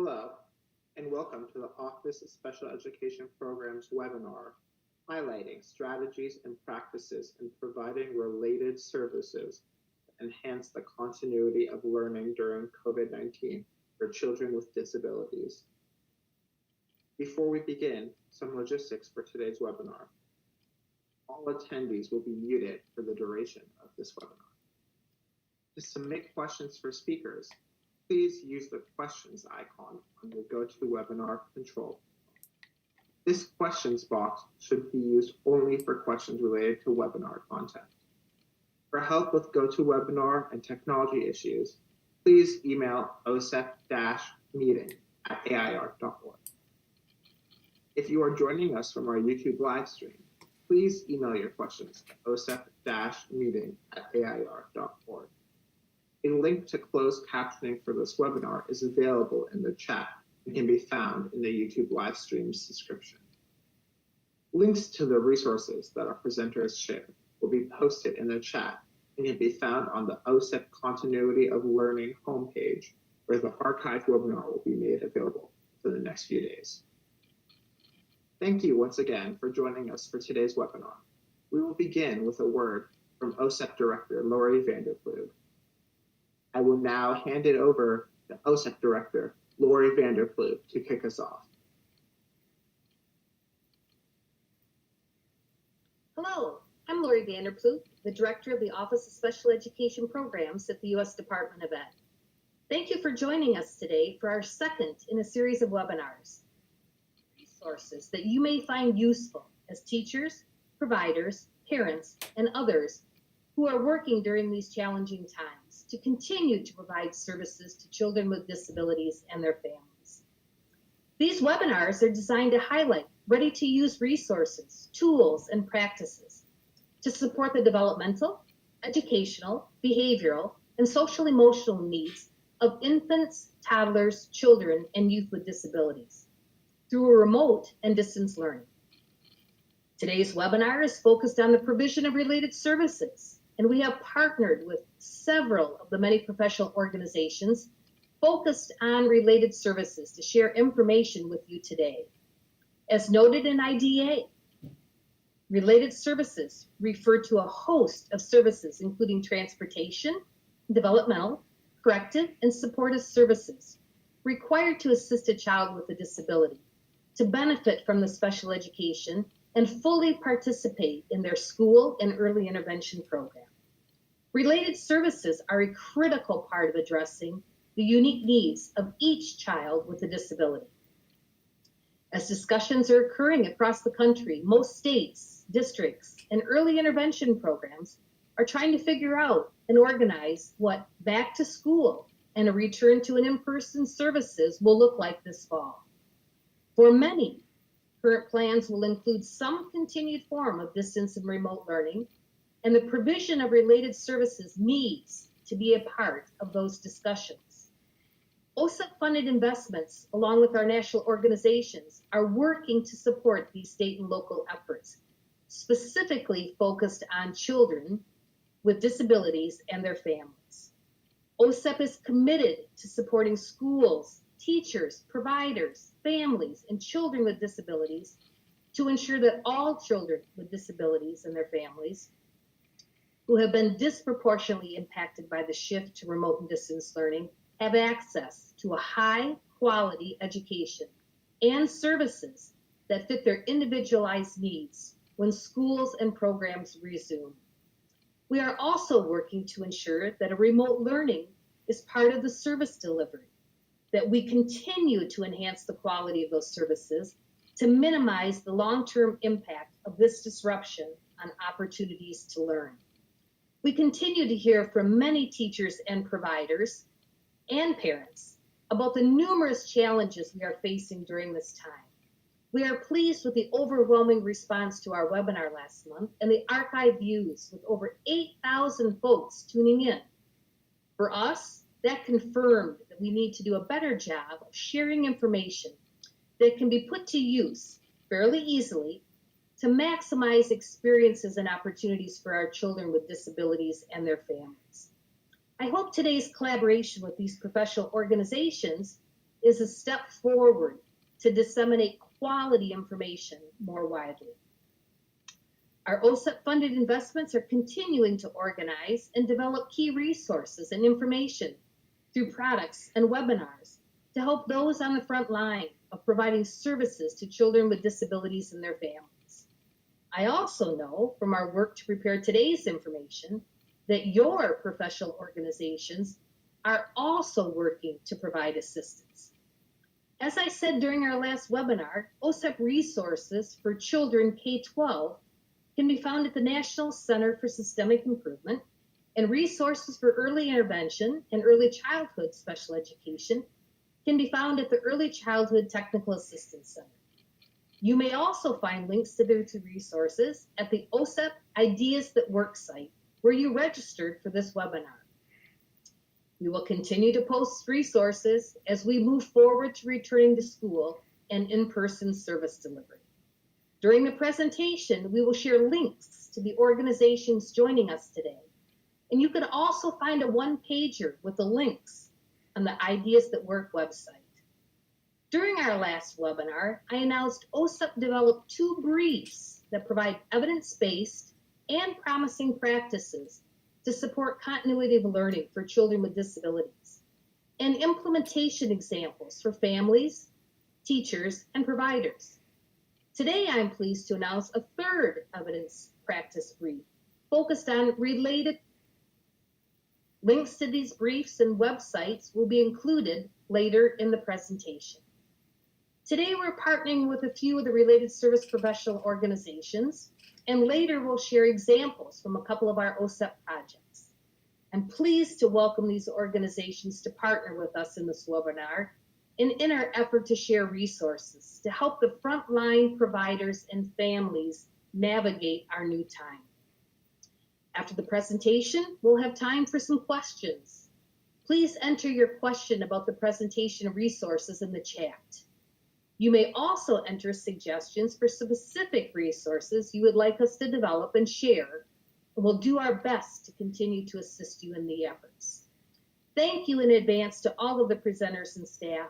Hello, and welcome to the Office of Special Education Programs webinar, highlighting strategies and practices in providing related services to enhance the continuity of learning during COVID-19 for children with disabilities. Before we begin, some logistics for today's webinar. All attendees will be muted for the duration of this webinar. To submit questions for speakers, please use the questions icon on the GoToWebinar control. This questions box should be used only for questions related to webinar content. For help with GoToWebinar and technology issues, please email osep-meeting@air.org. If you are joining us from our YouTube live stream, please email your questions to osep-meeting@air.org. A link to closed captioning for this webinar is available in the chat and can be found in the YouTube live stream's description. Links to the resources that our presenters share will be posted in the chat and can be found on the OSEP Continuity of Learning homepage, where the archived webinar will be made available for the next few days. Thank you once again for joining us for today's webinar. We will begin with a word from OSEP Director Lori Vanderploeg. I will now hand it over to OSEP Director Lori Vanderploeg to kick us off. Hello, I'm Lori Vanderploeg, the Director of the Office of Special Education Programs at the U.S. Department of Ed. Thank you for joining us today for our second in a series of webinars. Resources that you may find useful as teachers, providers, parents, and others who are working during these challenging times to continue to provide services to children with disabilities and their families. These webinars are designed to highlight ready-to-use resources, tools, and practices to support the developmental, educational, behavioral, and social-emotional needs of infants, toddlers, children, and youth with disabilities through a remote and distance learning. Today's webinar is focused on the provision of related services, and we have partnered with several of the many professional organizations focused on related services to share information with you today. As noted in IDA, related services refer to a host of services including transportation, developmental, corrective, and supportive services required to assist a child with a disability to benefit from the special education and fully participate in their school and early intervention program. Related services are a critical part of addressing the unique needs of each child with a disability. As discussions are occurring across the country, most states, districts, and early intervention programs are trying to figure out and organize what back to school and a return to an in-person services will look like this fall. For many, current plans will include some continued form of distance and remote learning, and the provision of related services needs to be a part of those discussions. OSEP-funded investments, along with our national organizations, are working to support these state and local efforts, specifically focused on children with disabilities and their families. OSEP is committed to supporting schools, teachers, providers, families, and children with disabilities to ensure that all children with disabilities and their families who have been disproportionately impacted by the shift to remote and distance learning have access to a high-quality education and services that fit their individualized needs when schools and programs resume. We are also working to ensure that a remote learning is part of the service delivery, that we continue to enhance the quality of those services to minimize the long-term impact of this disruption on opportunities to learn. We continue to hear from many teachers and providers and parents about the numerous challenges we are facing during this time. We are pleased with the overwhelming response to our webinar last month and the archive views with over 8,000 folks tuning in. For us, that confirmed that we need to do a better job of sharing information that can be put to use fairly easily to maximize experiences and opportunities for our children with disabilities and their families. I hope today's collaboration with these professional organizations is a step forward to disseminate quality information more widely. Our OSEP-funded investments are continuing to organize and develop key resources and information through products and webinars to help those on the front line of providing services to children with disabilities and their families. I also know from our work to prepare today's information that your professional organizations are also working to provide assistance. As I said during our last webinar, OSEP resources for children K-12 can be found at the National Center for Systemic Improvement, and resources for early intervention and early childhood special education can be found at the Early Childhood Technical Assistance Center. You may also find links to these resources at the OSEP Ideas That Work site, where you registered for this webinar. We will continue to post resources as we move forward to returning to school and in-person service delivery. During the presentation, we will share links to the organizations joining us today. And you can also find a one-pager with the links on the Ideas That Work website. During our last webinar, I announced OSEP developed 2 briefs that provide evidence-based and promising practices to support continuity of learning for children with disabilities, and implementation examples for families, teachers, and providers. Today, I'm pleased to announce a 3rd evidence practice brief focused on related. Links to these briefs and websites will be included later in the presentation. Today, we're partnering with a few of the related service professional organizations, and later we'll share examples from a couple of our OSEP projects. I'm pleased to welcome these organizations to partner with us in this webinar and in our effort to share resources to help the frontline providers and families navigate our new time. After the presentation, we'll have time for some questions. Please enter your question about the presentation resources in the chat. You may also enter suggestions for specific resources you would like us to develop and share, and we'll do our best to continue to assist you in the efforts. Thank you in advance to all of the presenters and staff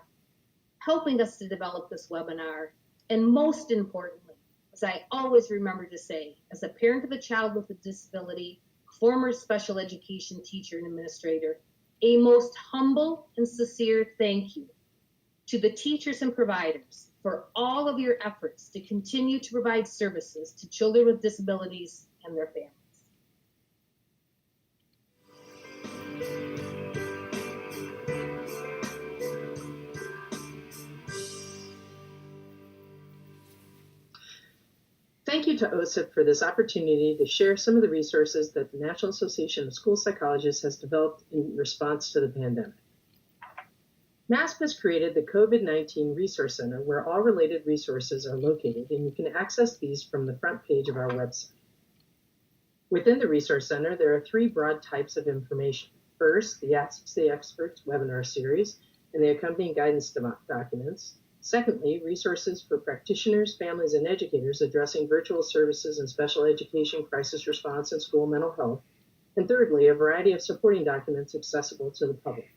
helping us to develop this webinar, and most importantly, as I always remember to say, as a parent of a child with a disability, former special education teacher and administrator, a most humble and sincere thank you to the teachers and providers for all of your efforts to continue to provide services to children with disabilities and their families. Thank you to OSEP for this opportunity to share some of the resources that the National Association of School Psychologists has developed in response to the pandemic. NASP has created the COVID-19 Resource Center, where all related resources are located, and you can access these from the front page of our website. Within the Resource Center, there are 3 broad types of information. First, the Ask the Experts webinar series and the accompanying guidance documents. Secondly, resources for practitioners, families, and educators addressing virtual services and special education, crisis response, and school mental health. And thirdly, a variety of supporting documents accessible to the public.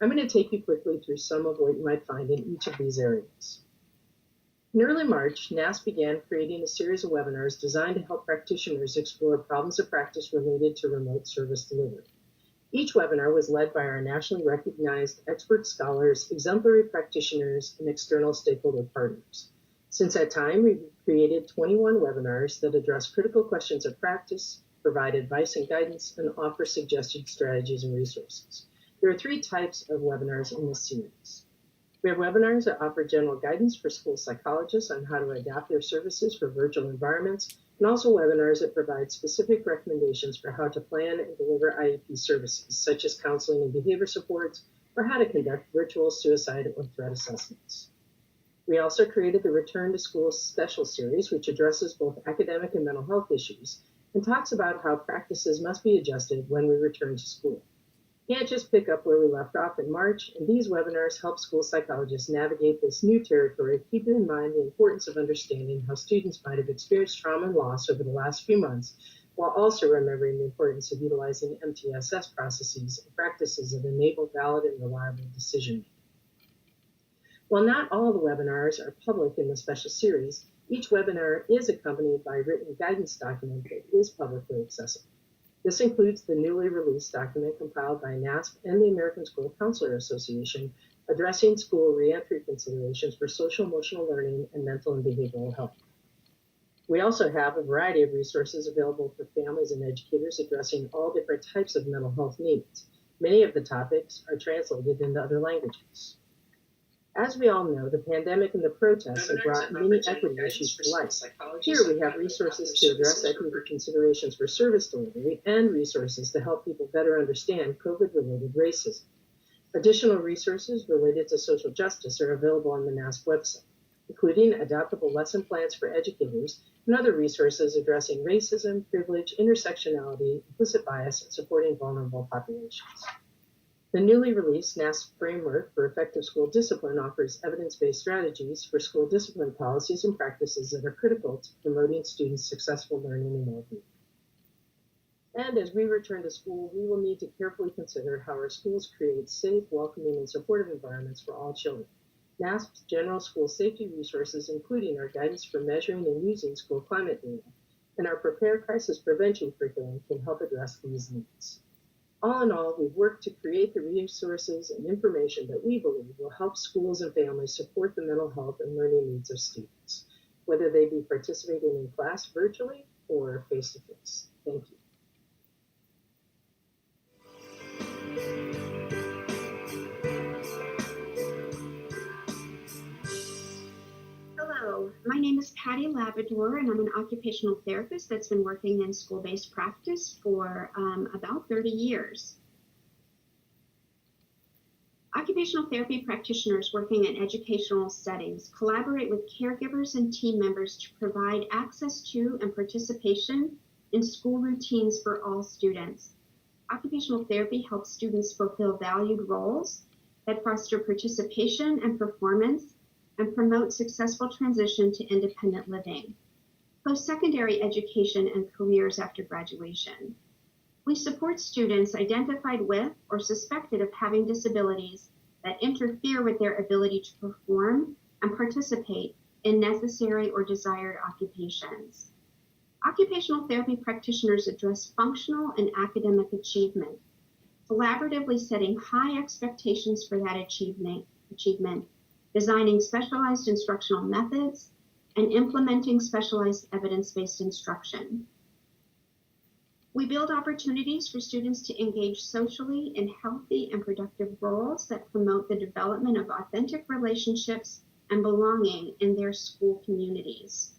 I'm going to take you quickly through some of what you might find in each of these areas. In early March, NASP began creating a series of webinars designed to help practitioners explore problems of practice related to remote service delivery. Each webinar was led by our nationally recognized expert scholars, exemplary practitioners, and external stakeholder partners. Since that time, we've created 21 webinars that address critical questions of practice, provide advice and guidance, and offer suggested strategies and resources. There are 3 types of webinars in this series. We have webinars that offer general guidance for school psychologists on how to adapt their services for virtual environments, and also webinars that provide specific recommendations for how to plan and deliver IEP services, such as counseling and behavior supports, or how to conduct virtual suicide or threat assessments. We also created the Return to School Special Series, which addresses both academic and mental health issues, and talks about how practices must be adjusted when we return to school. Can't just pick up where we left off in March, and these webinars help school psychologists navigate this new territory, keeping in mind the importance of understanding how students might have experienced trauma and loss over the last few months, while also remembering the importance of utilizing MTSS processes and practices that enable valid and reliable decision-making. While not all the webinars are public in the special series, each webinar is accompanied by a written guidance document that is publicly accessible. This includes the newly released document compiled by NASP and the American School Counselor Association addressing school reentry considerations for social emotional learning and mental and behavioral health. We also have a variety of resources available for families and educators addressing all different types of mental health needs. Many of the topics are translated into other languages. As we all know, the pandemic and the protests have brought many equity issues to light. Here we have resources to address equity considerations for service delivery and resources to help people better understand COVID-related racism. Additional resources related to social justice are available on the NASP website, including adaptable lesson plans for educators and other resources addressing racism, privilege, intersectionality, implicit bias, and supporting vulnerable populations. The newly released NASP Framework for Effective School Discipline offers evidence-based strategies for school discipline policies and practices that are critical to promoting students' successful learning and well-being. And as we return to school, we will need to carefully consider how our schools create safe, welcoming, and supportive environments for all children. NASP's general school safety resources, including our guidance for measuring and using school climate data, and our Prepare Crisis Prevention curriculum can help address these needs. All in all, we've worked to create the resources and information that we believe will help schools and families support the mental health and learning needs of students, whether they be participating in class virtually or face-to-face. Thank you. Hello, my name is Patty Labrador, and I'm an occupational therapist that's been working in school-based practice for about 30 years. Occupational therapy practitioners working in educational settings collaborate with caregivers and team members to provide access to and participation in school routines for all students. Occupational therapy helps students fulfill valued roles that foster participation and performance and promote successful transition to independent living, post-secondary education, and careers after graduation. We support students identified with or suspected of having disabilities that interfere with their ability to perform and participate in necessary or desired occupations. Occupational therapy practitioners address functional and academic achievement, collaboratively setting high expectations for that achievement, designing specialized instructional methods, and implementing specialized evidence-based instruction. We build opportunities for students to engage socially in healthy and productive roles that promote the development of authentic relationships and belonging in their school communities.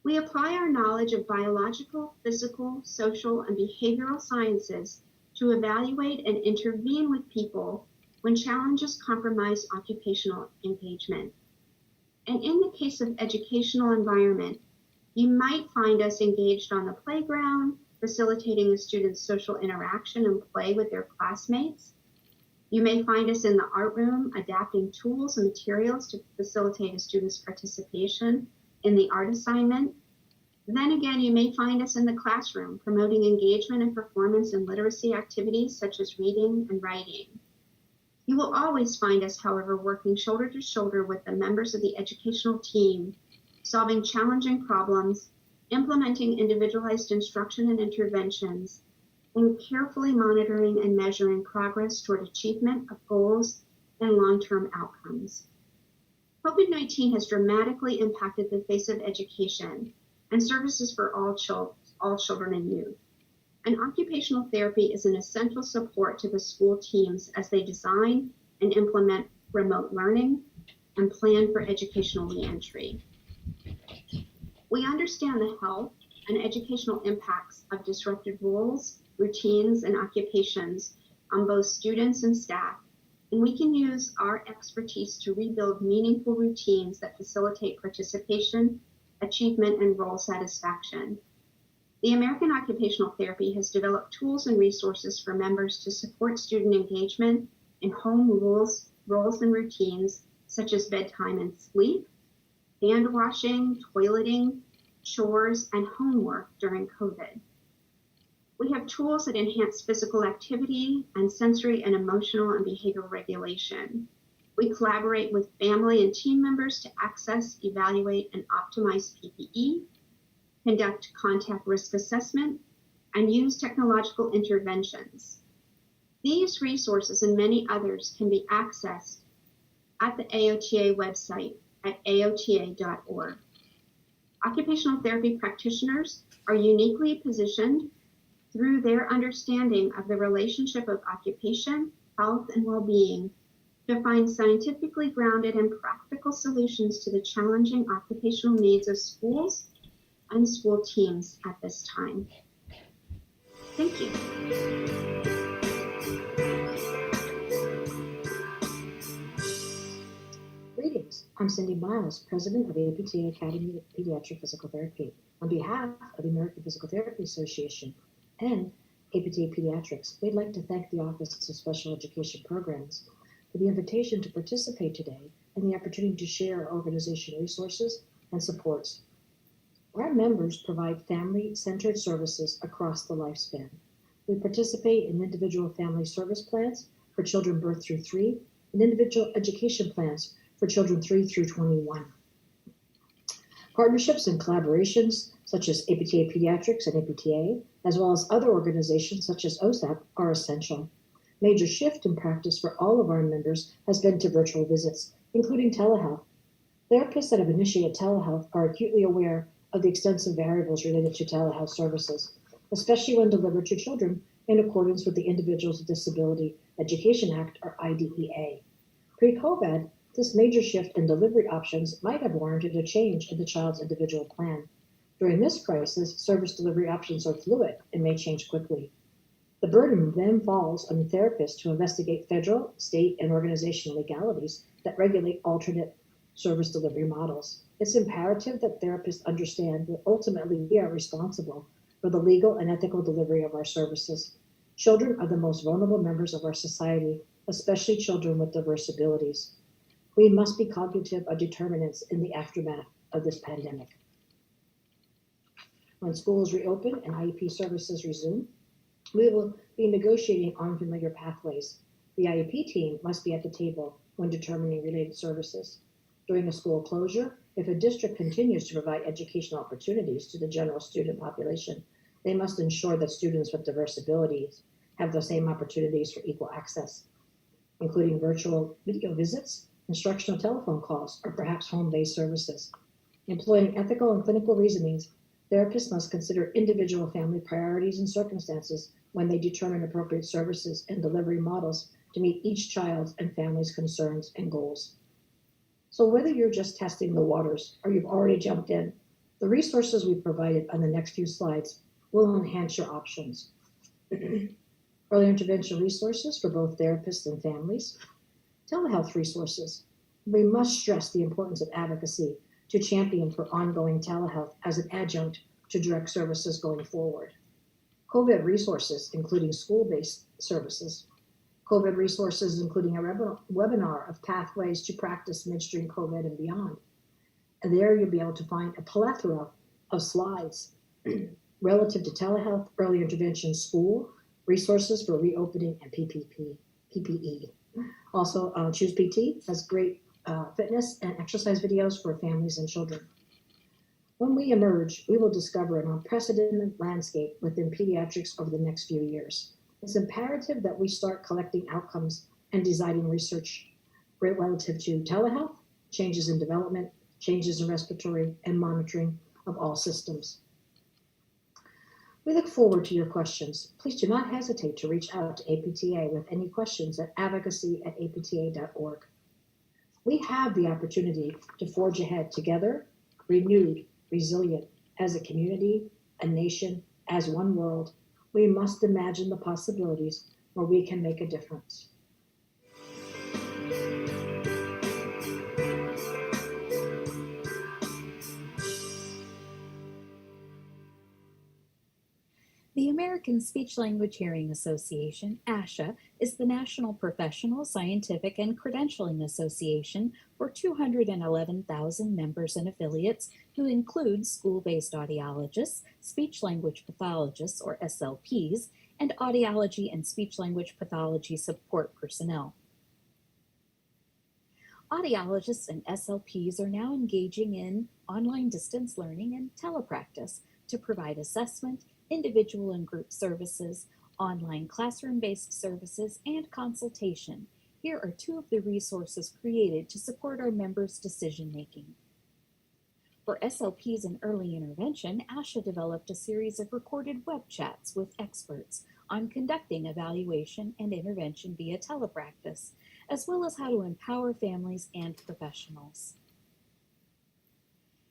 We apply our knowledge of biological, physical, social, and behavioral sciences to evaluate and intervene with people when challenges compromise occupational engagement. And in the case of educational environment, you might find us engaged on the playground, facilitating a student's social interaction and play with their classmates. You may find us in the art room, adapting tools and materials to facilitate a student's participation in the art assignment. Then again, you may find us in the classroom, promoting engagement and performance in literacy activities such as reading and writing. You will always find us, however, working shoulder to shoulder with the members of the educational team, solving challenging problems, implementing individualized instruction and interventions, and carefully monitoring and measuring progress toward achievement of goals and long-term outcomes. COVID-19 has dramatically impacted the face of education and services for all children and youth. And occupational therapy is an essential support to the school teams as they design and implement remote learning and plan for educational reentry. We understand the health and educational impacts of disrupted roles, routines, and occupations on both students and staff, and we can use our expertise to rebuild meaningful routines that facilitate participation, achievement, and role satisfaction. The American Occupational Therapy has developed tools and resources for members to support student engagement in home roles and routines such as bedtime and sleep, hand washing, toileting, chores, and homework during COVID. We have tools that enhance physical activity and sensory and emotional and behavioral regulation. We collaborate with family and team members to access, evaluate, and optimize PPE, conduct contact risk assessment, and use technological interventions. These resources and many others can be accessed at the AOTA website at aota.org. Occupational therapy practitioners are uniquely positioned through their understanding of the relationship of occupation, health, and well-being to find scientifically grounded and practical solutions to the challenging occupational needs of schools and school teams at this time. Thank you. Greetings. I'm Cindy Miles, President of the APTA Academy of Pediatric Physical Therapy. On behalf of the American Physical Therapy Association and APTA Pediatrics, we'd like to thank the Office of Special Education Programs for the invitation to participate today and the opportunity to share our organization resources and supports. Our members provide family-centered services across the lifespan. We participate in individual family service plans for children birth through 3 and individual education plans for children 3 through 21. Partnerships and collaborations such as APTA Pediatrics and APTA, as well as other organizations such as OSEP, are essential. Major shift in practice for all of our members has been to virtual visits, including telehealth. Therapists that have initiated telehealth are acutely aware of the extensive variables related to telehealth services, especially when delivered to children in accordance with the Individuals with Disability Education Act, or IDEA. Pre-COVID, this major shift in delivery options might have warranted a change in the child's individual plan. During this crisis, service delivery options are fluid and may change quickly. The burden then falls on the therapist to investigate federal, state, and organizational legalities that regulate alternate service delivery models. It's imperative that therapists understand that ultimately we are responsible for the legal and ethical delivery of our services. Children are the most vulnerable members of our society, especially children with diverse abilities. We must be cognitive of determinants in the aftermath of this pandemic. When schools reopen and IEP services resume, we will be negotiating unfamiliar pathways. The IEP team must be at the table when determining related services. During a school closure, if a district continues to provide educational opportunities to the general student population, they must ensure that students with diverse abilities have the same opportunities for equal access, including virtual video visits, instructional telephone calls, or perhaps home-based services. Employing ethical and clinical reasonings, therapists must consider individual family priorities and circumstances when they determine appropriate services and delivery models to meet each child's and family's concerns and goals. So whether you're just testing the waters or you've already jumped in, the resources we've provided on the next few slides will enhance your options. Early intervention resources for both therapists and families. Telehealth resources. We must stress the importance of advocacy to champion for ongoing telehealth as an adjunct to direct services going forward. COVID resources, including school-based services. COVID resources, including a webinar of pathways to practice midstream COVID and beyond. And there you'll be able to find a plethora of slides relative to telehealth, early intervention, school, resources for reopening, and PPE. Also, Choose PT has great fitness and exercise videos for families and children. When we emerge, we will discover an unprecedented landscape within pediatrics over the next few years. It's imperative that we start collecting outcomes and designing research relative to telehealth, changes in development, changes in respiratory, and monitoring of all systems. We look forward to your questions. Please do not hesitate to reach out to APTA with any questions at advocacy@apta.org. We have the opportunity to forge ahead together, renewed, resilient, as a community, a nation, as one world. We must imagine the possibilities where we can make a difference. The American Speech-Language Hearing Association, ASHA, is the national professional, scientific, and credentialing association for 211,000 members and affiliates who include school-based audiologists, speech-language pathologists, or SLPs, and audiology and speech-language pathology support personnel. Audiologists and SLPs are now engaging in online distance learning and telepractice to provide assessment, individual and group services, online classroom-based services, and consultation. Here are two of the resources created to support our members' decision-making. For SLPs in early intervention, ASHA developed a series of recorded web chats with experts on conducting evaluation and intervention via telepractice, as well as how to empower families and professionals.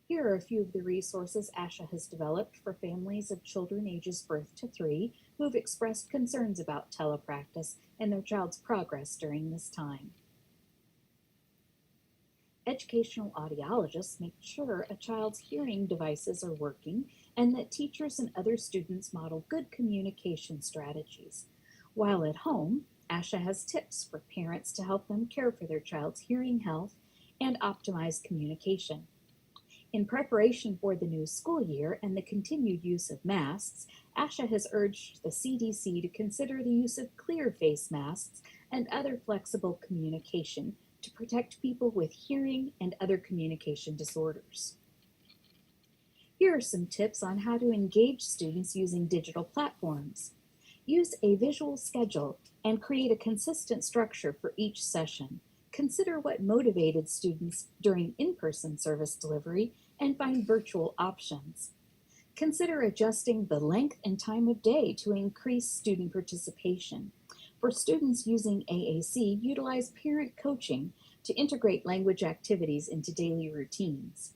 Here are a few of the resources ASHA has developed for families of children ages birth to 3 who have expressed concerns about telepractice and their child's progress during this time. Educational audiologists make sure a child's hearing devices are working and that teachers and other students model good communication strategies. While at home, ASHA has tips for parents to help them care for their child's hearing health and optimize communication. In preparation for the new school year and the continued use of masks, ASHA has urged the CDC to consider the use of clear face masks and other flexible communication to protect people with hearing and other communication disorders. Here are some tips on how to engage students using digital platforms. Use a visual schedule and create a consistent structure for each session. Consider what motivated students during in-person service delivery and find virtual options. Consider adjusting the length and time of day to increase student participation. For students using AAC, utilize parent coaching to integrate language activities into daily routines.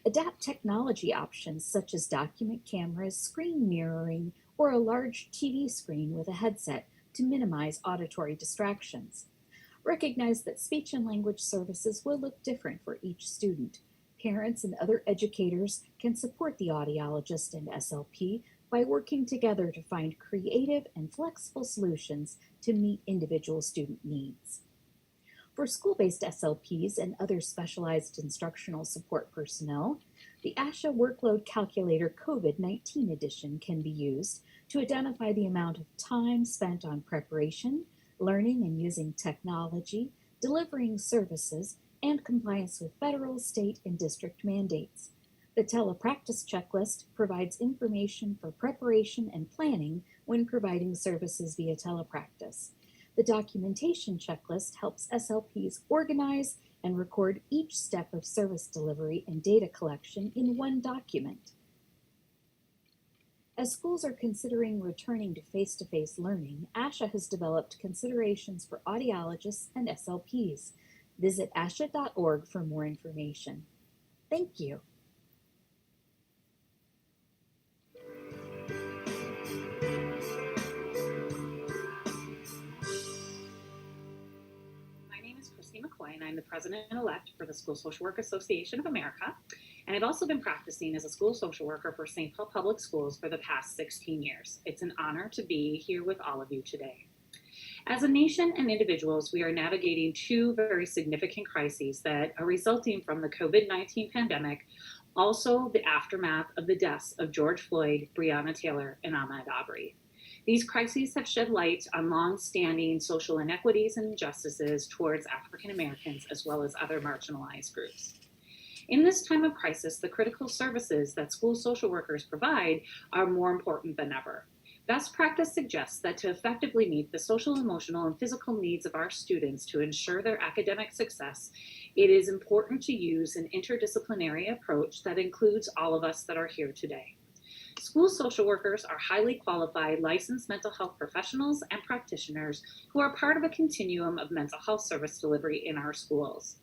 Adapt technology options such as document cameras, screen mirroring, or a large TV screen with a headset to minimize auditory distractions. Recognize that speech and language services will look different for each student. Parents and other educators can support the audiologist and SLP by working together to find creative and flexible solutions to meet individual student needs. For school-based SLPs and other specialized instructional support personnel, the ASHA Workload Calculator COVID-19 edition can be used to identify the amount of time spent on preparation, learning and using technology, delivering services, and compliance with federal, state, and district mandates. The Telepractice Checklist provides information for preparation and planning when providing services via telepractice. The Documentation Checklist helps SLPs organize and record each step of service delivery and data collection in one document. As schools are considering returning to face-to-face learning, ASHA has developed considerations for audiologists and SLPs. Visit asha.org for more information. Thank you. My name is Christy McCoy, and I'm the President-elect for the School Social Work Association of America. And I've also been practicing as a school social worker for St. Paul Public Schools for the past 16 years. It's an honor to be here with all of you today. As a nation and individuals, we are navigating two very significant crises that are resulting from the COVID-19 pandemic, also the aftermath of the deaths of George Floyd, Breonna Taylor, and Ahmaud Arbery. These crises have shed light on long-standing social inequities and injustices towards African Americans as well as other marginalized groups. In this time of crisis, the critical services that school social workers provide are more important than ever. Best practice suggests that to effectively meet the social, emotional, and physical needs of our students to ensure their academic success, it is important to use an interdisciplinary approach that includes all of us that are here today. School social workers are highly qualified, licensed mental health professionals and practitioners who are part of a continuum of mental health service delivery in our schools.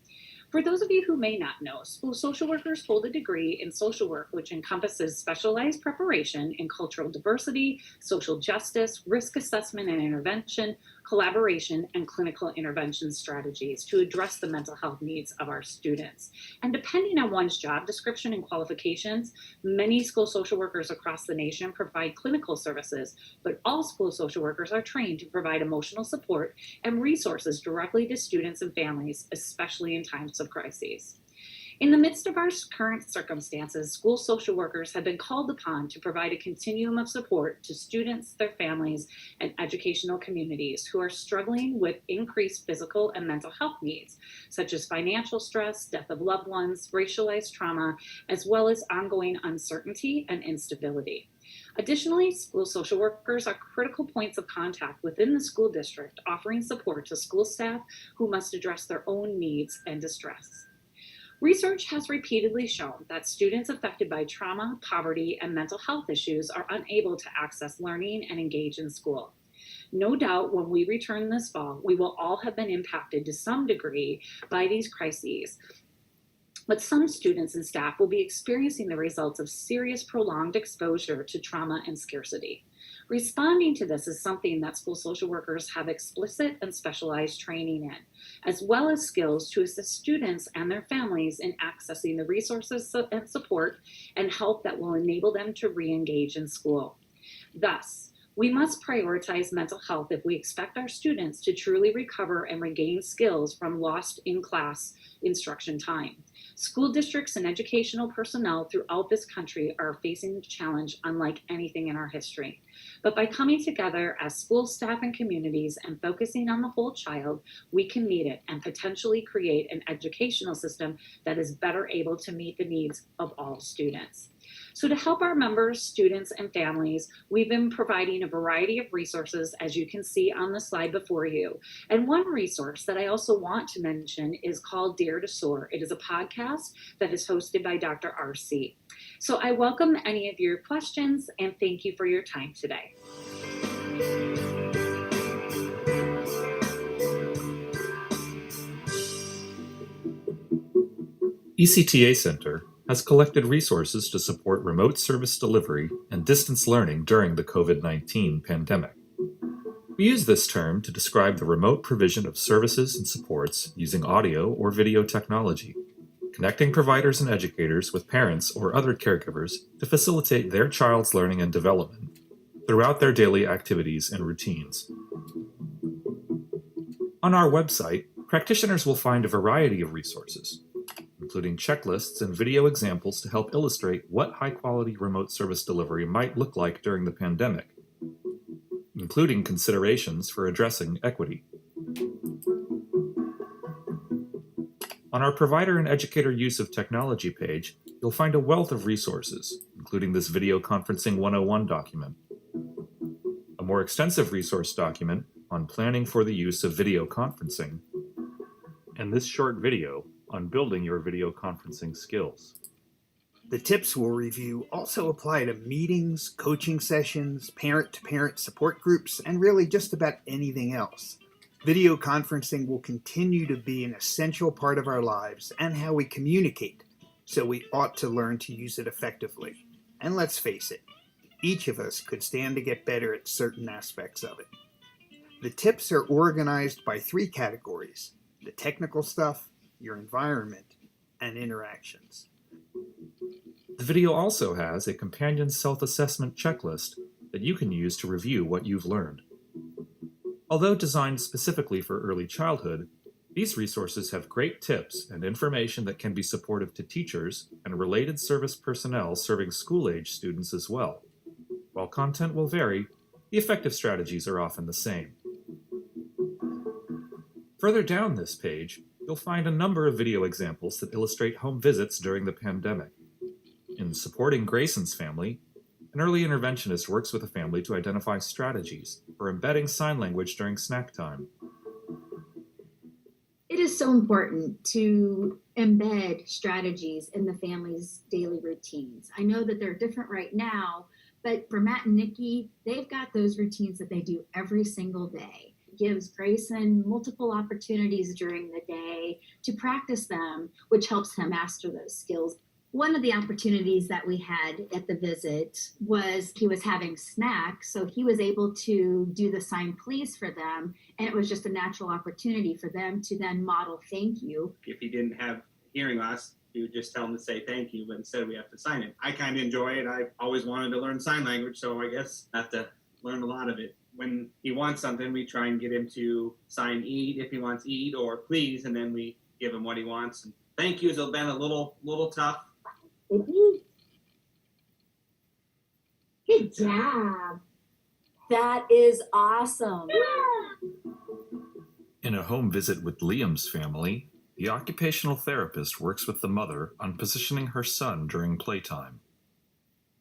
For those of you who may not know, school social workers hold a degree in social work which encompasses specialized preparation in cultural diversity, social justice, risk assessment and intervention, collaboration, and clinical intervention strategies to address the mental health needs of our students. And depending on one's job description and qualifications, many school social workers across the nation provide clinical services, but all school social workers are trained to provide emotional support and resources directly to students and families, especially in times of crises. In the midst of our current circumstances, school social workers have been called upon to provide a continuum of support to students, their families, and educational communities who are struggling with increased physical and mental health needs, such as financial stress, death of loved ones, racialized trauma, as well as ongoing uncertainty and instability. Additionally, school social workers are critical points of contact within the school district, offering support to school staff who must address their own needs and distress. Research has repeatedly shown that students affected by trauma, poverty, and mental health issues are unable to access learning and engage in school. No doubt when we return this fall, we will all have been impacted to some degree by these crises. But some students and staff will be experiencing the results of serious prolonged exposure to trauma and scarcity. Responding to this is something that school social workers have explicit and specialized training in, as well as skills to assist students and their families in accessing the resources and support and help that will enable them to re-engage in school. Thus, we must prioritize mental health if we expect our students to truly recover and regain skills from lost in-class instruction time. School districts and educational personnel throughout this country are facing a challenge unlike anything in our history. But by coming together as school staff and communities and focusing on the whole child, we can meet it and potentially create an educational system that is better able to meet the needs of all students. So to help our members, students, and families, we've been providing a variety of resources, as you can see on the slide before you. And one resource that I also want to mention is called Dare to Soar. It is a podcast that is hosted by Dr. RC. So I welcome any of your questions and thank you for your time today. ECTA Center has collected resources to support remote service delivery and distance learning during the COVID-19 pandemic. We use this term to describe the remote provision of services and supports using audio or video technology, connecting providers and educators with parents or other caregivers to facilitate their child's learning and development throughout their daily activities and routines. On our website, practitioners will find a variety of resources, including checklists and video examples to help illustrate what high-quality remote service delivery might look like during the pandemic, including considerations for addressing equity. On our Provider and Educator Use of Technology page, you'll find a wealth of resources, including this Video Conferencing 101 document, a more extensive resource document on planning for the use of video conferencing, and this short video on building your video conferencing skills. The tips we'll review also apply to meetings, coaching sessions, parent-to-parent support groups, and really just about anything else. Video conferencing will continue to be an essential part of our lives and how we communicate, so we ought to learn to use it effectively. And let's face it, each of us could stand to get better at certain aspects of it. The tips are organized by 3 categories: the technical stuff, your environment, and interactions. The video also has a companion self-assessment checklist that you can use to review what you've learned. Although designed specifically for early childhood, these resources have great tips and information that can be supportive to teachers and related service personnel serving school-age students as well. While content will vary, the effective strategies are often the same. Further down this page, you'll find a number of video examples that illustrate home visits during the pandemic. In Supporting Grayson's Family, an early interventionist works with a family to identify strategies for embedding sign language during snack time. It is so important to embed strategies in the family's daily routines. I know that they're different right now, but for Matt and Nikki, they've got those routines that they do every single day. Gives Grayson multiple opportunities during the day to practice them, which helps him master those skills. One of the opportunities that we had at the visit was he was having snacks, so he was able to do the sign please for them, and it was just a natural opportunity for them to then model thank you. If he didn't have hearing loss, he would just tell him to say thank you, but instead we have to sign it. I kind of enjoy it. I always wanted to learn sign language, so I guess I have to learn a lot of it. When he wants something, we try and get him to sign eat if he wants eat, or please, and then we give him what he wants. And thank yous have been a little tough. Good job. That is awesome. In a home visit with Liam's family, the occupational therapist works with the mother on positioning her son during playtime.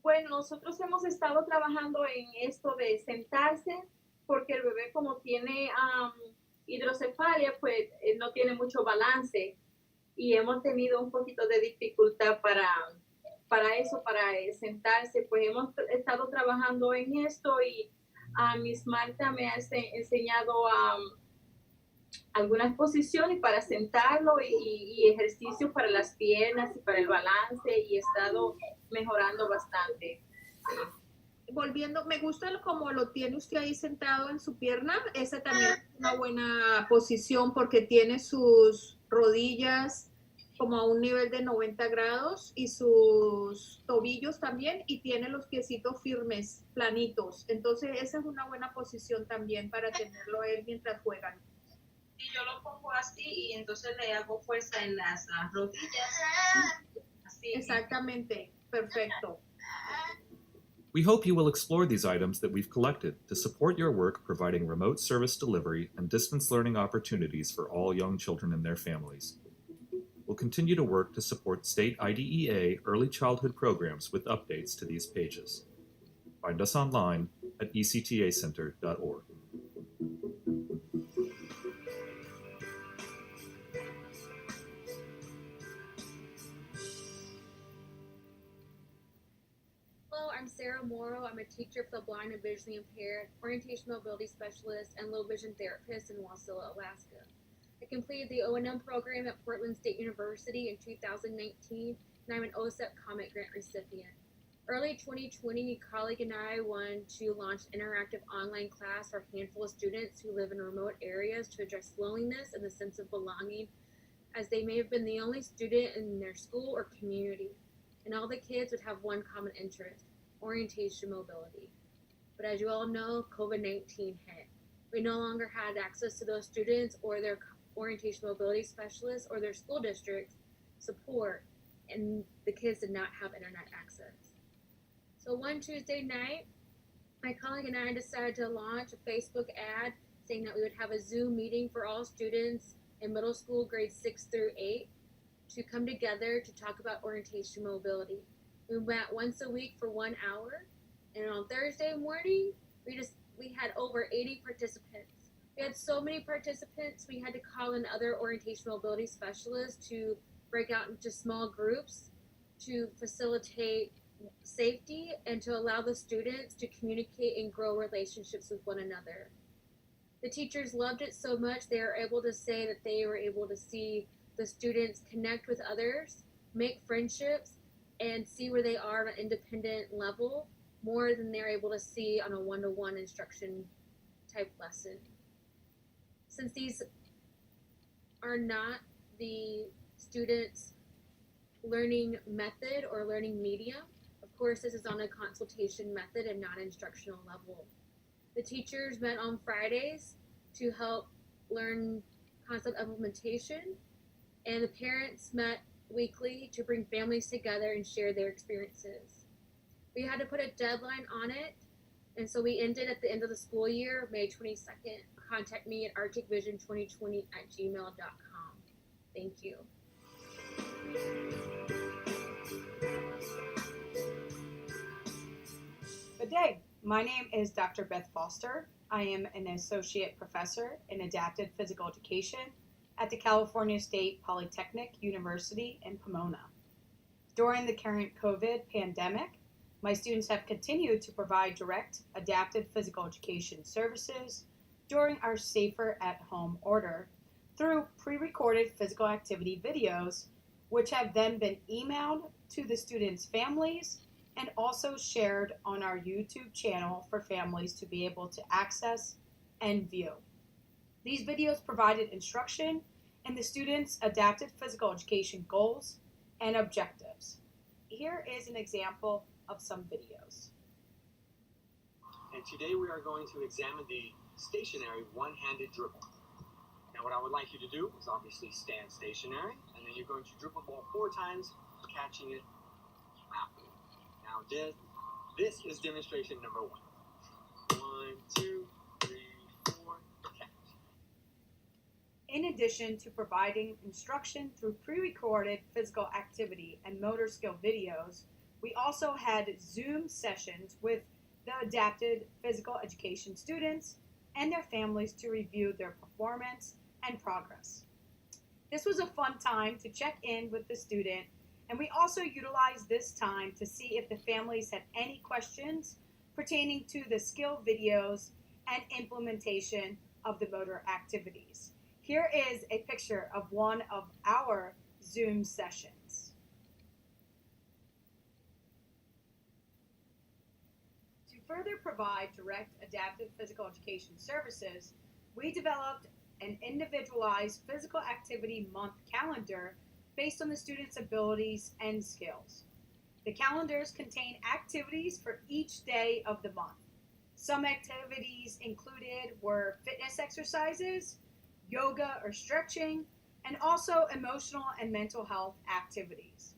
Bueno, nosotros hemos estado trabajando en esto de sentarse, porque el bebé como tiene hidrocefalia, pues no tiene mucho balance y hemos tenido un poquito de dificultad para eso, para sentarse. Pues hemos estado trabajando en esto y Miss Marta me ha enseñado algunas posiciones para sentarlo y ejercicios para las piernas y para el balance, y he estado mejorando bastante. Volviendo, me gusta como lo tiene usted ahí sentado en su pierna. Esa también es una buena posición porque tiene sus rodillas como a un nivel de 90 grados y sus tobillos también, y tiene los piecitos firmes, planitos. Entonces esa es una buena posición también para tenerlo él mientras juegan. Y yo lo pongo así y entonces le hago fuerza en las rodillas. Así. Exactamente, perfecto. We hope you will explore these items that we've collected to support your work providing remote service delivery and distance learning opportunities for all young children and their families. We'll continue to work to support state IDEA early childhood programs with updates to these pages. Find us online at ectacenter.org. Hello, I'm Sarah Morrow. I'm a teacher for the blind and visually impaired, orientation mobility specialist, and low vision therapist in Wasilla, Alaska. I completed the O&M program at Portland State University in 2019, and I'm an OSEP Comment Grant recipient. Early 2020, a colleague and I wanted to launch an interactive online class for a handful of students who live in remote areas to address loneliness and the sense of belonging, as they may have been the only student in their school or community. And all the kids would have one common interest: orientation mobility. But as you all know, COVID-19 hit. We no longer had access to those students or their orientation mobility specialists or their school district's support, and the kids did not have internet access. So one Tuesday night, my colleague and I decided to launch a Facebook ad saying that we would have a Zoom meeting for all students in middle school grades 6 through 8 to come together to talk about orientation mobility. We met once a week for 1 hour, and on Thursday morning, we had over 80 participants. We had so many participants, we had to call in other orientation mobility specialists to break out into small groups to facilitate safety and to allow the students to communicate and grow relationships with one another. The teachers loved it so much, they were able to say that they were able to see the students connect with others, make friendships, and see where they are on an independent level more than they're able to see on a one-to-one instruction type lesson. Since these are not the students' learning method or learning medium, of course this is on a consultation method and not instructional level. The teachers met on Fridays to help learn concept implementation, and the parents met weekly to bring families together and share their experiences. We had to put a deadline on it, and so we ended at the end of the school year, May 22nd. Contact me at arcticvision2020@gmail.com. Thank you. Good day. My name is Dr. Beth Foster. I am an associate professor in adapted physical education at the California State Polytechnic University in Pomona. During the current COVID pandemic, my students have continued to provide direct adapted physical education services during our Safer at Home order through pre-recorded physical activity videos, which have then been emailed to the students' families and also shared on our YouTube channel for families to be able to access and view. These videos provided instruction in the students' adapted physical education goals and objectives. Here is an example of some videos. And today we are going to examine the stationary one-handed dribble. Now what I would like you to do is obviously stand stationary, and then and you're going to dribble the ball 4 times, catching it. Wow. Now this is demonstration number 1. 1, 2, 3, 4, catch. In addition to providing instruction through pre-recorded physical activity and motor skill videos, we also had Zoom sessions with the adapted physical education students and their families to review their performance and progress. This was a fun time to check in with the student, and we also utilized this time to see if the families had any questions pertaining to the skill videos and implementation of the motor activities. Here is a picture of one of our Zoom sessions. To further provide direct adaptive physical education services, we developed an individualized physical activity month calendar based on the students' abilities and skills. The calendars contain activities for each day of the month. Some activities included were fitness exercises, yoga or stretching, and also emotional and mental health activities.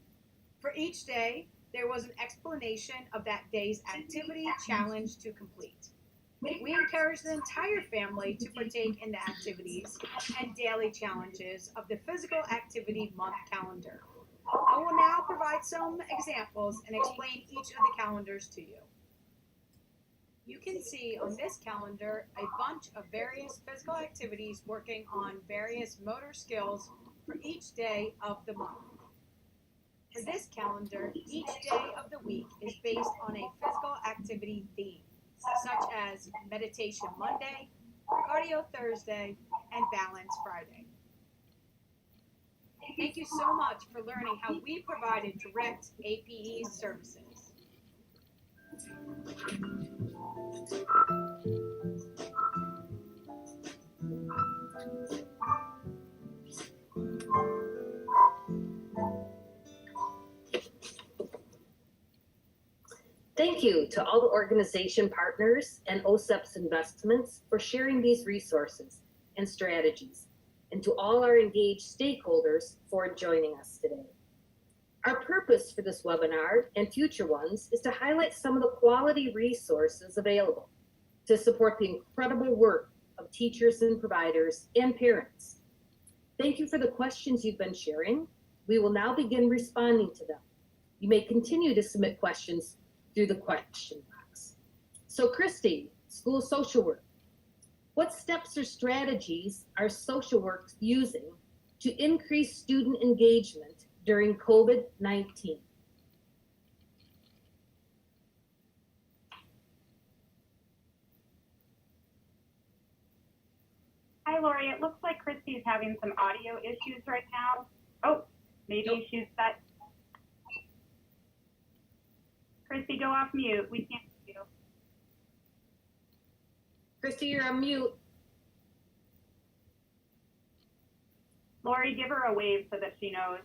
For each day, there was an explanation of that day's activity challenge to complete. We encourage the entire family to partake in the activities and daily challenges of the physical activity month calendar. I will now provide some examples and explain each of the calendars to you. You can see on this calendar a bunch of various physical activities working on various motor skills for each day of the month. For this calendar, each day of the week is based on a physical activity theme, such as Meditation Monday, Cardio Thursday, and Balance Friday. Thank you so much for learning how we provided direct APE services. Thank you to all the organization partners and OSEP's investments for sharing these resources and strategies, and to all our engaged stakeholders for joining us today. Our purpose for this webinar and future ones is to highlight some of the quality resources available to support the incredible work of teachers and providers and parents. Thank you for the questions you've been sharing. We will now begin responding to them. You may continue to submit questions through the question box. So Christy, school social work, what steps or strategies are social work using to increase student engagement during COVID-19? Hi, Lori. It looks like Christy's having some audio issues right now. Oh, maybe she's set. Christy, go off mute. We can't hear you. Christy, you're on mute. Lori, give her a wave so that she knows.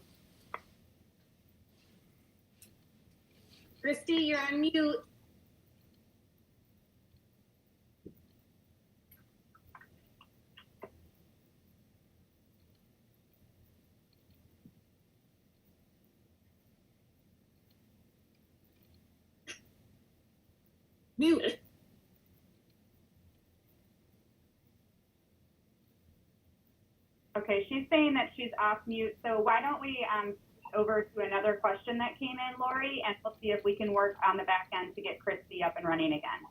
Christy, you're on mute. Mute. Okay, she's saying that she's off mute. So why don't we over to another question that came in, Lori, and we'll see if we can work on the back end to get Christy up and running again.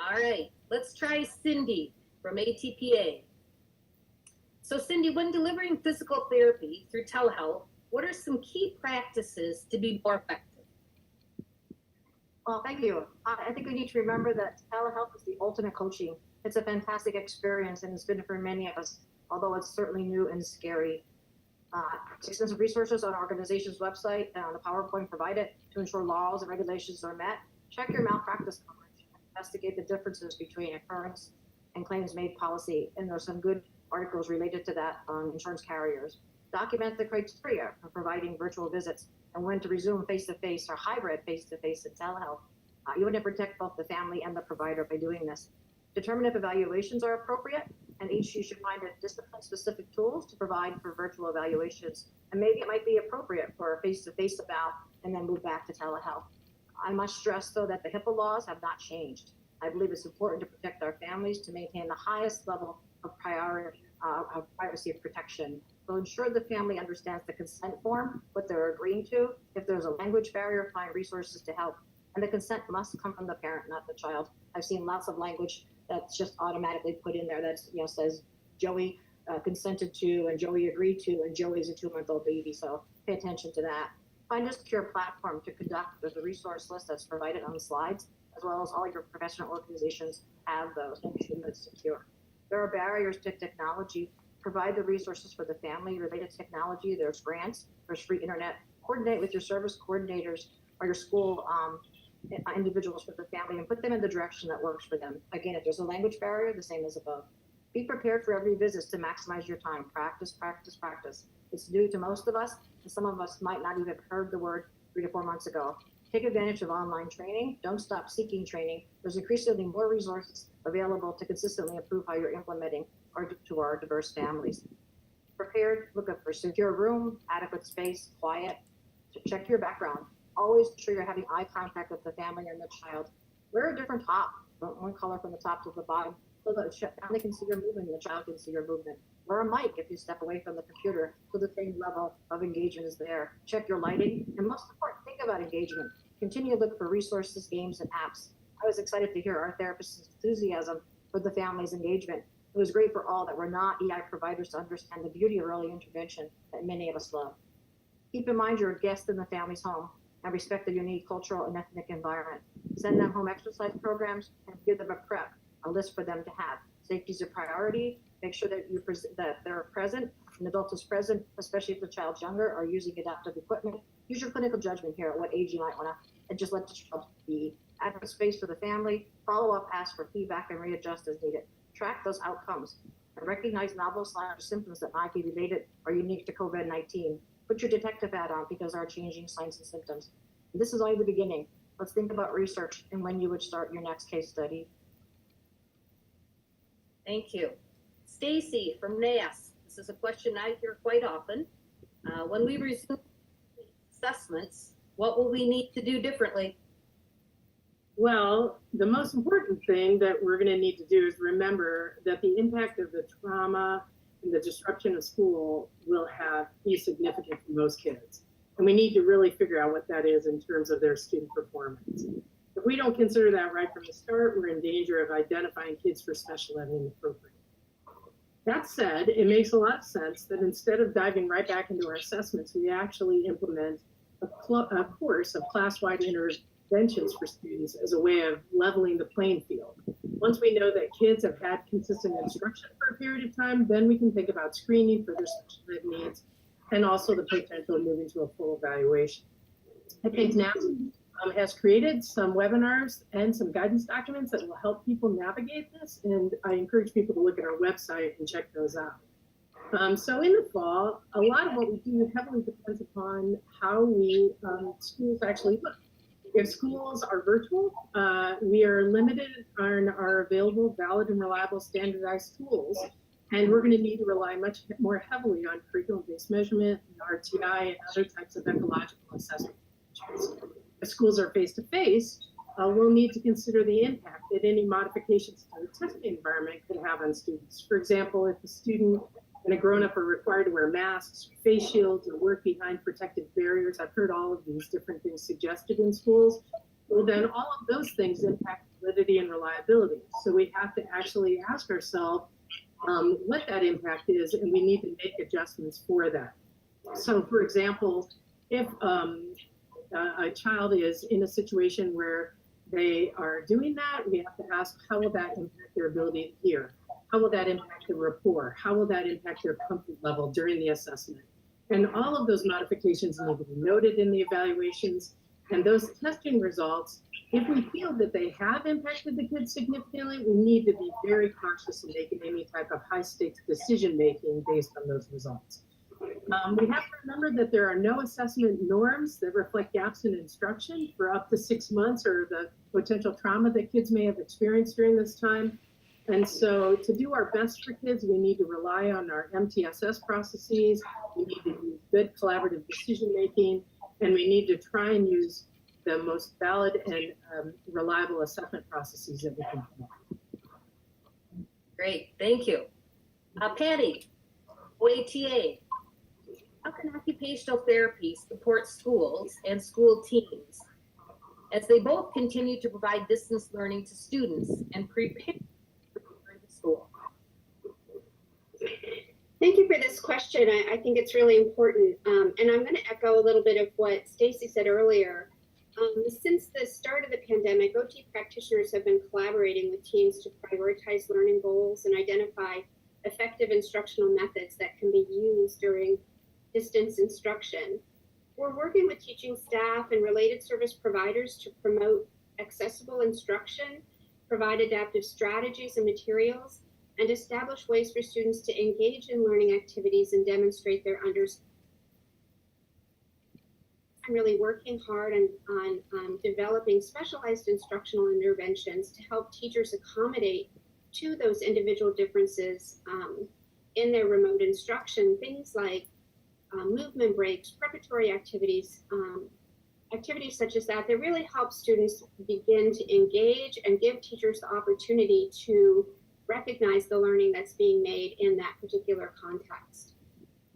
All right, let's try Cindy from ATPA. So Cindy, when delivering physical therapy through telehealth, what are some key practices to be more effective? Well, thank you. I think we need to remember that telehealth is the ultimate coaching. It's a fantastic experience, and it's been for many of us, although it's certainly new and scary. Extensive resources on our organization's website and on the PowerPoint provided to ensure laws and regulations are met. Check your malpractice coverage. Investigate the differences between occurrence and claims made policy, and there's some good articles related to that on insurance carriers. Document the criteria for providing virtual visits and when to resume face-to-face or hybrid face-to-face and telehealth. You want to protect both the family and the provider by doing this. Determine if evaluations are appropriate. and each should find a discipline-specific tools to provide for virtual evaluations. And maybe it might be appropriate for a face-to-face eval and then move back to telehealth. I must stress, though, that the HIPAA laws have not changed. I believe it's important to protect our families to maintain the highest level of priority of privacy and protection. So ensure the family understands the consent form, what they're agreeing to. If there's a language barrier, find resources to help. And the consent must come from the parent, not the child. I've seen lots of language that's just automatically put in there that says Joey consented to and Joey agreed to and Joey's a 2-month-old baby. So pay attention to that. Find a secure platform to conduct. There's a resource list that's provided on the slides, as well as all your professional organizations have those, and keep them secure. There are barriers to technology. Provide the resources for the family-related technology. There's grants, there's free internet. Coordinate with your service coordinators or your school individuals with the family and put them in the direction that works for them. Again, if there's a language barrier, the same as above. Be prepared for every visit to maximize your time. Practice, practice, practice. It's new to most of us, and some of us might not even have heard the word 3 to 4 months ago. Take advantage of online training. Don't stop seeking training. There's increasingly more resources available to consistently improve how you're implementing to our diverse families. Prepared, look up for secure room, adequate space, quiet. Check your background. Always ensure you're having eye contact with the family and the child. Wear a different top, one color from the top to the bottom, so that the family can see your movement and the child can see your movement. Wear a mic if you step away from the computer, so the same level of engagement is there. Check your lighting, and most important, think about engagement. Continue to look for resources, games, and apps. I was excited to hear our therapist's enthusiasm for the family's engagement. It was great for all that were not EI providers to understand the beauty of early intervention that many of us love. Keep in mind you're a guest in the family's home and respect the unique cultural and ethnic environment. Send them home exercise programs and give them a list for them to have. Safety is a priority. Make sure that that they're present, an adult is present, especially if the child's younger or using adaptive equipment. Use your clinical judgment here at what age you might want to, and just let the child be. Adequate space for the family. Follow up, ask for feedback, and readjust as needed. Track those outcomes and recognize novel signs or symptoms that might be related or unique to COVID-19. Put your detective hat on because there are changing signs and symptoms. And this is only the beginning. Let's think about research and when you would start your next case study. Thank you. Stacy from NAS. This is a question I hear quite often. When we resume assessments, what will we need to do differently? Well, the most important thing that we're going to need to do is remember that the impact of the trauma and the disruption of school will be significant for most kids. And we need to really figure out what that is in terms of their student performance. If we don't consider that right from the start, we're in danger of identifying kids for special ed inappropriate. That said, it makes a lot of sense that instead of diving right back into our assessments, we actually implement a course of class-wide interventions for students as a way of leveling the playing field. Once we know that kids have had consistent instruction for a period of time, then we can think about screening for their special ed needs and also the potential of moving to a full evaluation. I think NAPS has created some webinars and some guidance documents that will help people navigate this, and I encourage people to look at our website and check those out. So in the fall, a lot of what we do heavily depends upon how schools actually look. If schools are virtual, we are limited on our available, valid, and reliable standardized tools, and we're going to need to rely much more heavily on curriculum-based measurement, and RTI, and other types of ecological assessment. If schools are face-to-face, we'll need to consider the impact that any modifications to the testing environment could have on students. For example, if a student and a grown-up are required to wear masks, face shields, or work behind protective barriers, I've heard all of these different things suggested in schools, well, then all of those things impact validity and reliability. So we have to actually ask ourselves what that impact is, and we need to make adjustments for that. So for example, if a child is in a situation where they are doing that, we have to ask, how will that impact their ability to hear? How will that impact their rapport? How will that impact their comfort level during the assessment? And all of those modifications need to be noted in the evaluations. And those testing results, if we feel that they have impacted the kids significantly, we need to be very cautious in making any type of high-stakes decision-making based on those results. We have to remember that there are no assessment norms that reflect gaps in instruction for up to 6 months or the potential trauma that kids may have experienced during this time. And so to do our best for kids, we need to rely on our MTSS processes, we need to use good collaborative decision-making, and we need to try and use the most valid and reliable assessment processes that we can come up with. Great, thank you. Patty, OATA, how can occupational therapy support schools and school teams as they both continue to provide distance learning to students and prepare for return to school? Thank you for this question. I think it's really important. And I'm going to echo a little bit of what Stacy said earlier. Since the start of the pandemic, OT practitioners have been collaborating with teams to prioritize learning goals and identify effective instructional methods that can be used during distance instruction. We're working with teaching staff and related service providers to promote accessible instruction, provide adaptive strategies and materials, and establish ways for students to engage in learning activities and demonstrate their understanding. I'm really working hard on developing specialized instructional interventions to help teachers accommodate to those individual differences in their remote instruction, things like movement breaks, preparatory activities, activities such as that really help students begin to engage and give teachers the opportunity to recognize the learning that's being made in that particular context.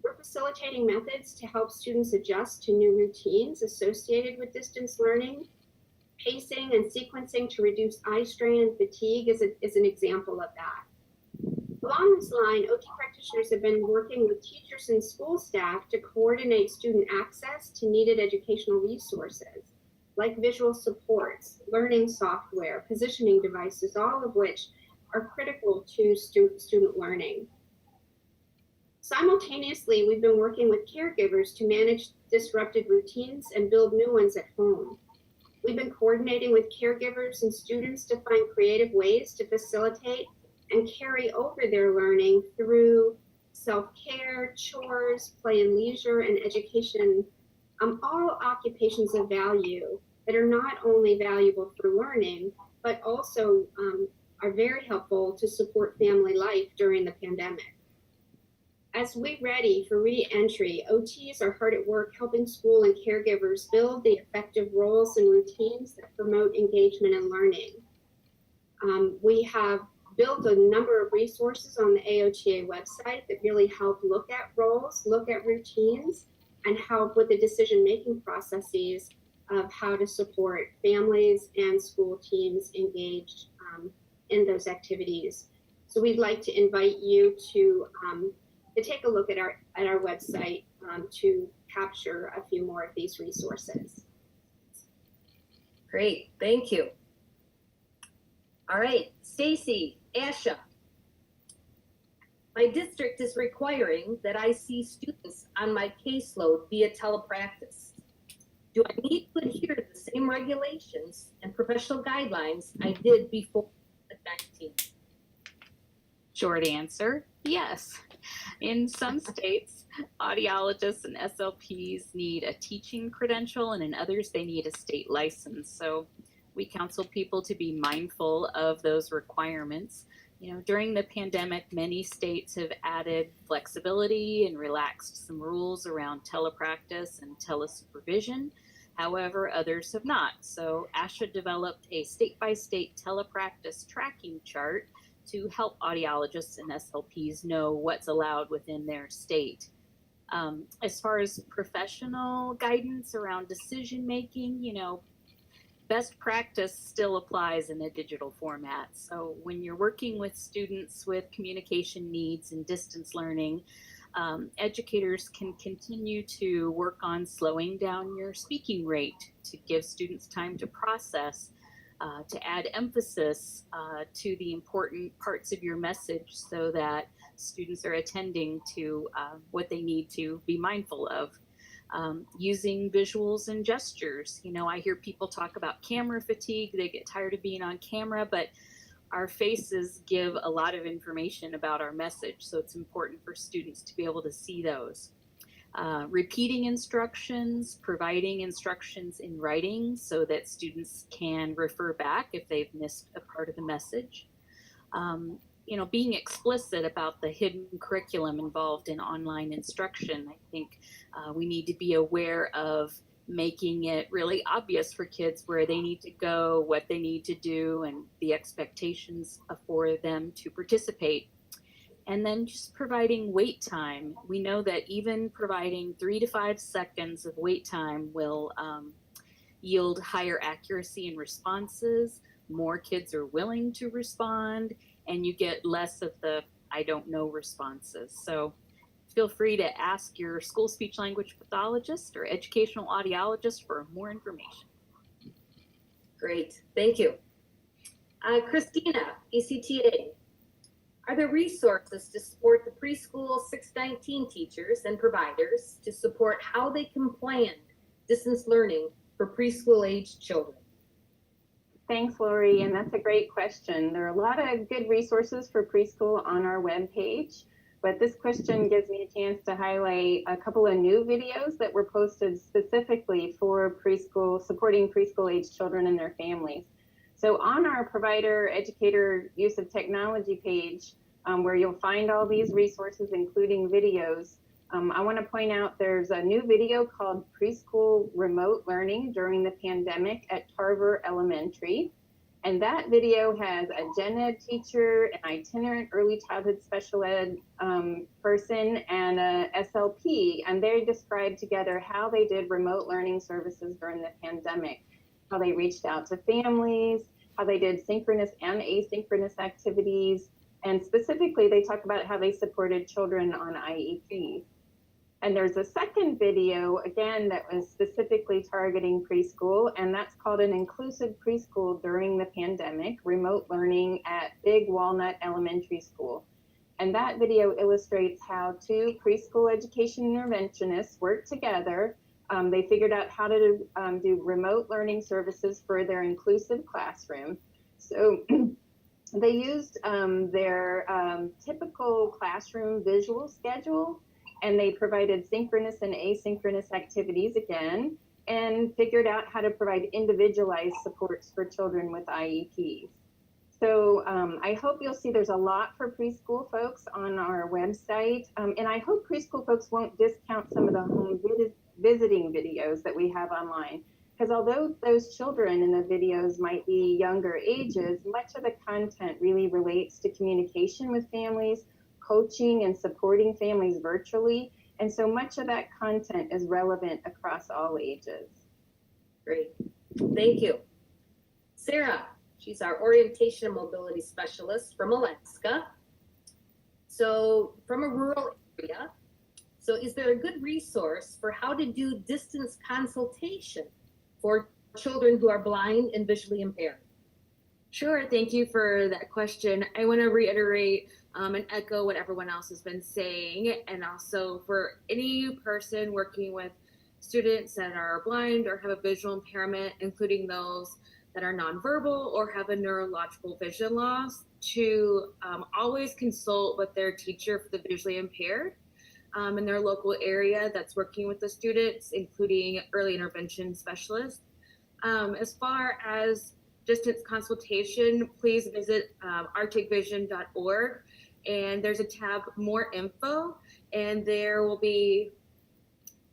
We're facilitating methods to help students adjust to new routines associated with distance learning. Pacing and sequencing to reduce eye strain and fatigue is an example of that. Along this line, OT practitioners have been working with teachers and school staff to coordinate student access to needed educational resources, like visual supports, learning software, positioning devices, all of which are critical to student learning. Simultaneously, we've been working with caregivers to manage disrupted routines and build new ones at home. We've been coordinating with caregivers and students to find creative ways to facilitate and carry over their learning through self-care, chores, play and leisure, and education, all occupations of value that are not only valuable for learning, but also are very helpful to support family life during the pandemic. As we ready for re-entry, OTs are hard at work helping school and caregivers build the effective roles and routines that promote engagement and learning. We have built a number of resources on the AOTA website that really help look at roles, look at routines, and help with the decision-making processes of how to support families and school teams engaged in those activities. So we'd like to invite you to take a look at our website to capture a few more of these resources. Great, thank you. All right, Stacy, Asha. My district is requiring that I see students on my caseload via telepractice. Do I need to adhere to the same regulations and professional guidelines I did before COVID-19? Short answer, yes. In some states, audiologists and SLPs need a teaching credential, and in others, they need a state license. So we counsel people to be mindful of those requirements. You know, during the pandemic, many states have added flexibility and relaxed some rules around telepractice and telesupervision. However, others have not. So ASHA developed a state-by-state telepractice tracking chart to help audiologists and SLPs know what's allowed within their state. As far as professional guidance around decision making, you know, best practice still applies in a digital format. So when you're working with students with communication needs and distance learning, educators can continue to work on slowing down your speaking rate to give students time to process, to add emphasis to the important parts of your message so that students are attending to what they need to be mindful of. Using visuals and gestures. You know, I hear people talk about camera fatigue. They get tired of being on camera, but our faces give a lot of information about our message. So it's important for students to be able to see those. Repeating instructions, providing instructions in writing so that students can refer back if they've missed a part of the message. being explicit about the hidden curriculum involved in online instruction. I think we need to be aware of making it really obvious for kids where they need to go, what they need to do, and the expectations for them to participate. And then just providing wait time. We know that even providing 3 to 5 seconds of wait time will yield higher accuracy in responses. More kids are willing to respond, and you get less of the I don't know responses. So feel free to ask your school speech language pathologist or educational audiologist for more information. Great, thank you. Christina, ECTA. Are there resources to support the preschool 619 teachers and providers to support how they can plan distance learning for preschool aged children? Thanks, Lori, and that's a great question. There are a lot of good resources for preschool on our webpage, but this question gives me a chance to highlight a couple of new videos that were posted specifically for preschool, supporting preschool age children and their families. So on our provider educator use of technology page, where you'll find all these resources, including videos, I want to point out there's a new video called Preschool Remote Learning During the Pandemic at Tarver Elementary. And that video has a gen ed teacher, an itinerant early childhood special ed person, and a SLP. And they describe together how they did remote learning services during the pandemic, how they reached out to families, how they did synchronous and asynchronous activities. And specifically, they talk about how they supported children on IEPs. And there's a second video, again, that was specifically targeting preschool, and that's called An Inclusive Preschool During the Pandemic, Remote Learning at Big Walnut Elementary School. And that video illustrates how 2 preschool education interventionists worked together. They figured out how to do remote learning services for their inclusive classroom. So they used their typical classroom visual schedule, and they provided synchronous and asynchronous activities again, and figured out how to provide individualized supports for children with IEPs. So I hope you'll see there's a lot for preschool folks on our website, and I hope preschool folks won't discount some of the home visiting videos that we have online. Because although those children in the videos might be younger ages, much of the content really relates to communication with families, coaching and supporting families virtually. And so much of that content is relevant across all ages. Great, thank you. Sarah, she's our orientation and mobility specialist from Alaska. So from a rural area, so is there a good resource for how to do distance consultation for children who are blind and visually impaired? Sure, thank you for that question. I want to reiterate and echo what everyone else has been saying, and also for any person working with students that are blind or have a visual impairment, including those that are nonverbal or have a neurological vision loss, to always consult with their teacher for the visually impaired in their local area that's working with the students, including early intervention specialists. As far as distance consultation, please visit arcticvision.org, and there's a tab More Info, and there will be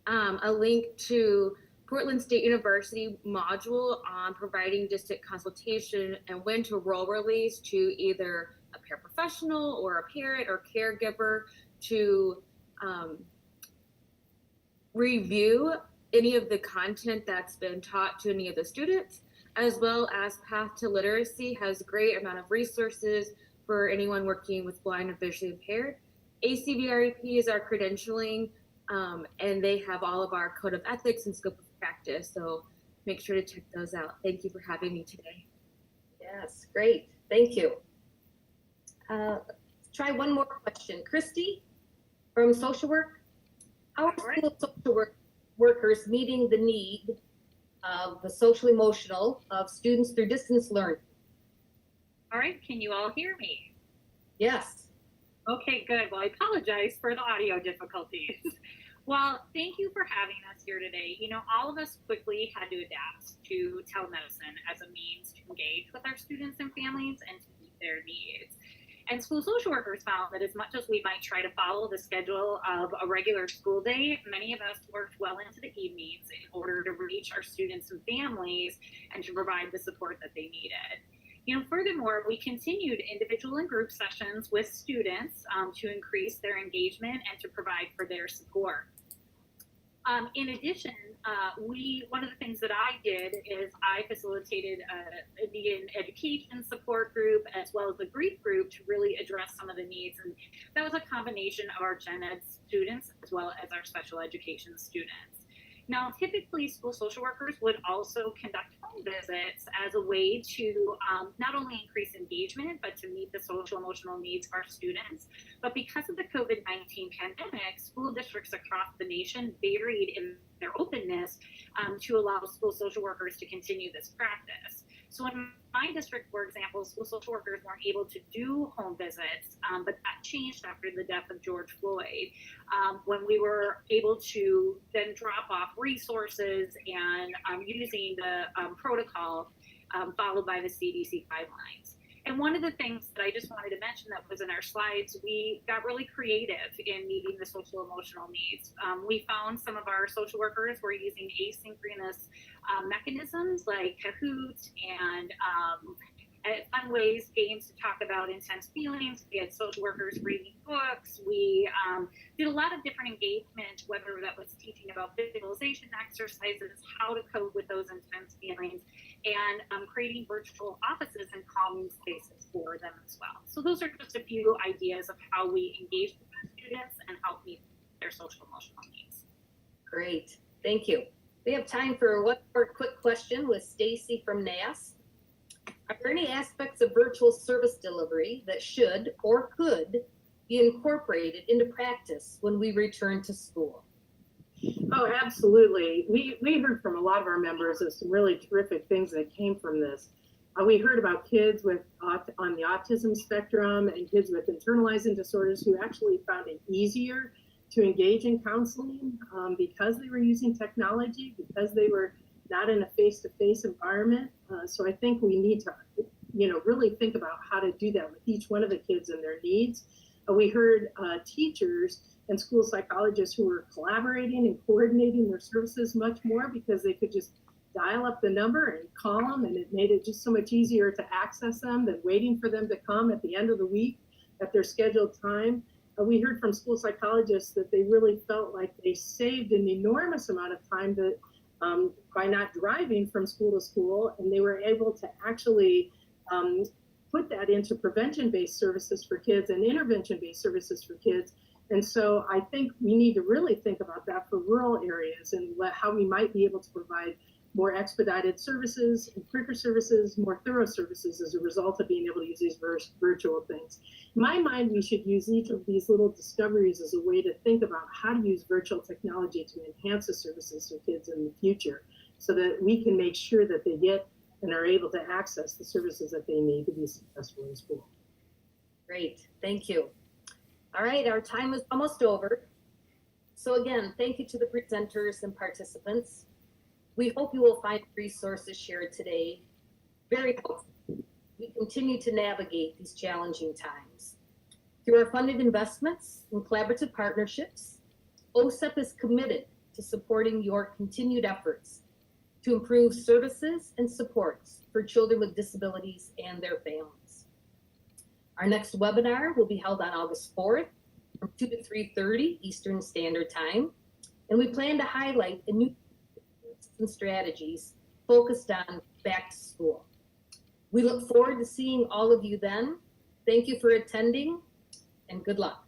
a link to Portland State University module on providing distant consultation and when to role release to either a paraprofessional or a parent or caregiver to review any of the content that's been taught to any of the students, as well as Path to Literacy has a great amount of resources for anyone working with blind or visually impaired. ACVREP is our credentialing, and they have all of our code of ethics and scope of practice, so make sure to check those out. Thank you for having me today. Yes, great, thank you. Try one more question. Christy from social work. How are school social workers meeting the need of the social emotional of students through distance learning? All right, can you all hear me? Yes. Okay, good. Well, I apologize for the audio difficulties. Well, thank you for having us here today. You know, all of us quickly had to adapt to telemedicine as a means to engage with our students and families and to meet their needs. And school social workers found that as much as we might try to follow the schedule of a regular school day, many of us worked well into the evenings in order to reach our students and families and to provide the support that they needed. Furthermore, we continued individual and group sessions with students to increase their engagement and to provide for their support. In addition, one of the things that I did is I facilitated the education support group as well as the grief group to really address some of the needs. And that was a combination of our gen ed students as well as our special education students. Now, typically, school social workers would also conduct home visits as a way to not only increase engagement, but to meet the social emotional needs of our students. But because of the COVID-19 pandemic, school districts across the nation varied in their openness to allow school social workers to continue this practice. So in my district, for example, school social workers weren't able to do home visits, but that changed after the death of George Floyd, when we were able to then drop off resources and using the protocol followed by the CDC guidelines. And one of the things that I just wanted to mention that was in our slides, we got really creative in meeting the social emotional needs. We found some of our social workers were using asynchronous mechanisms like Kahoot and fun ways, games to talk about intense feelings. We had social workers reading books. We did a lot of different engagement, whether that was teaching about visualization exercises, how to cope with those intense feelings, and creating virtual offices and calming spaces for them as well. So those are just a few ideas of how we engage with our students and help meet their social emotional needs. Great, thank you. We have time for one more quick question with Stacy from NAS. Are there any aspects of virtual service delivery that should or could be incorporated into practice when we return to school? Oh, absolutely. We heard from a lot of our members of some really terrific things that came from this. We heard about kids on the autism spectrum and kids with internalizing disorders who actually found it easier to engage in counseling because they were using technology, because they were not in a face-to-face environment. So I think we need to, really think about how to do that with each one of the kids and their needs. We heard teachers and school psychologists who were collaborating and coordinating their services much more because they could just dial up the number and call them, and it made it just so much easier to access them than waiting for them to come at the end of the week at their scheduled time. We heard from school psychologists that they really felt like they saved an enormous amount of time that by not driving from school to school, and they were able to actually put that into prevention-based services for kids and intervention-based services for kids. And so I think we need to really think about that for rural areas and how we might be able to provide more expedited services and quicker services, more thorough services as a result of being able to use these virtual things. In my mind, we should use each of these little discoveries as a way to think about how to use virtual technology to enhance the services for kids in the future so that we can make sure that they get and are able to access the services that they need to be successful in school. Great, thank you. All right, our time is almost over. So again, thank you to the presenters and participants. We hope you will find resources shared today very helpful. We continue to navigate these challenging times. Through our funded investments and collaborative partnerships, OSEP is committed to supporting your continued efforts to improve services and supports for children with disabilities and their families. Our next webinar will be held on August 4th from 2 to 3:30 Eastern Standard Time, and we plan to highlight a new and strategies focused on back to school. We look forward to seeing all of you then. Thank you for attending, and good luck.